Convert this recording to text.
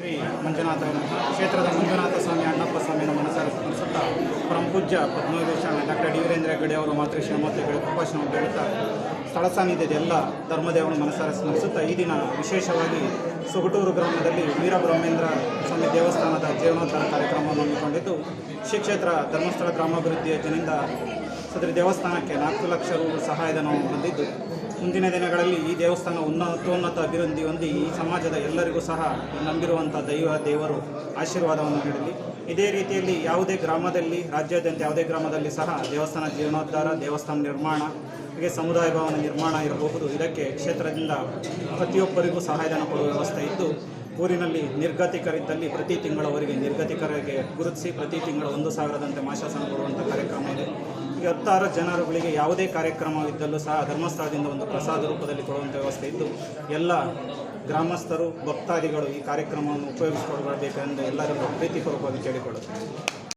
ಶ್ರೀ ಮಂಜುನಾಥ ಕ್ಷೇತ್ರದ ಮಂಜುನಾಥ ಸ್ವಾಮಿ ಅಣ್ಣಪ್ಪ ಸ್ವಾಮಿಯನ್ನು ಮನಸಾರ ಸ್ಮರಿಸುತ್ತಾ ಪರಮಪೂಜ್ಯ ಪದ್ಮವಿಭೂಷಣ ಡಾಕ್ಟರ್ ಡಿ ವೀರೇಂದ್ರ ಹೆಗ್ಗಡೆ ಅವರು ಮಾತೃಶ್ರೀಮೂರ್ತಿಗಳು ಕೃಪಾಶ್ರಮ ಹೇಳುತ್ತಾ ಸ್ಥಳ ಸಾನ್ನಿಧ್ಯದ ಎಲ್ಲ ಧರ್ಮದೇವನ ಮನಸಾರ ಸ್ಮರಿಸುತ್ತಾ ಈ ದಿನ ವಿಶೇಷವಾಗಿ ಸೊಗಟೂರು ಗ್ರಾಮದಲ್ಲಿ ವೀರಬ್ರಹ್ಮೇಂದ್ರ ಸ್ವಾಮಿ ದೇವಸ್ಥಾನದ ಜೀರ್ಣೋದ್ಧಾರ ಕಾರ್ಯಕ್ರಮವನ್ನು ಹಮ್ಮಿಕೊಂಡಿದ್ದು ಶ್ರೀ ಕ್ಷೇತ್ರ ಧರ್ಮಸ್ಥಳ ಗ್ರಾಮಾಭಿವೃದ್ಧಿ ಯೋಜನೆಯಿಂದ ಸದರಿ ದೇವಸ್ಥಾನಕ್ಕೆ 4 ಲಕ್ಷ ರು ಸಹಾಯಧನವನ್ನು ಹೊಂದಿದ್ದು ಮುಂದಿನ ದಿನಗಳಲ್ಲಿ ಈ ದೇವಸ್ಥಾನ ಉನ್ನತೋನ್ನತ ಅಭಿವೃದ್ಧಿ ಹೊಂದಿ ಈ ಸಮಾಜದ ಎಲ್ಲರಿಗೂ ಸಹ ನಂಬಿರುವಂಥ ದೇವರು ಆಶೀರ್ವಾದವನ್ನು ನೀಡಲಿ. ಇದೇ ರೀತಿಯಲ್ಲಿ ಯಾವುದೇ ಗ್ರಾಮದಲ್ಲಿ ರಾಜ್ಯಾದ್ಯಂತ ಯಾವುದೇ ಗ್ರಾಮದಲ್ಲಿ ಸಹ ದೇವಸ್ಥಾನ ಜೀರ್ಣೋದ್ಧಾರ, ದೇವಸ್ಥಾನ ನಿರ್ಮಾಣ, ಹೀಗೆ ಸಮುದಾಯ ಭವನ ನಿರ್ಮಾಣ ಇರಬಹುದು. ಇದಕ್ಕೆ ಕ್ಷೇತ್ರದಿಂದ ಪ್ರತಿಯೊಬ್ಬರಿಗೂ ಸಹಾಯಧನ ಕೊಡುವ ವ್ಯವಸ್ಥೆ ಇದ್ದು, ಊರಿನಲ್ಲಿ ನಿರ್ಗತಿಕರಿದ್ದಲ್ಲಿ ಪ್ರತಿ ತಿಂಗಳವರೆಗೆ ನಿರ್ಗತಿಕರಿಗೆ ಗುರುತಿಸಿ ಪ್ರತಿ ತಿಂಗಳು 1,000ದಂತೆ ಮಾಶಾಸನ ಕೊಡುವಂಥ ಕಾರ್ಯಕ್ರಮ ಇದೆ. ಈಗ 10 ಜನರುಗಳಿಗೆ ಯಾವುದೇ ಕಾರ್ಯಕ್ರಮವಿದ್ದಲ್ಲೂ ಸಹ ಧರ್ಮಸ್ಥಳದಿಂದ ಒಂದು ಪ್ರಸಾದ ರೂಪದಲ್ಲಿ ಕೊಡುವಂಥ ವ್ಯವಸ್ಥೆ ಇದ್ದು, ಎಲ್ಲ ಗ್ರಾಮಸ್ಥರು ಭಕ್ತಾದಿಗಳು ಈ ಕಾರ್ಯಕ್ರಮವನ್ನು ಉಪಯೋಗಿಸಿಕೊಳ್ಳಬೇಕೆಂದು ಎಲ್ಲರಿಗೂ ಪ್ರೀತಿಪೂರ್ವಕವಾಗಿ ಕೇಳಿಕೊಳ್ಳುತ್ತೇವೆ.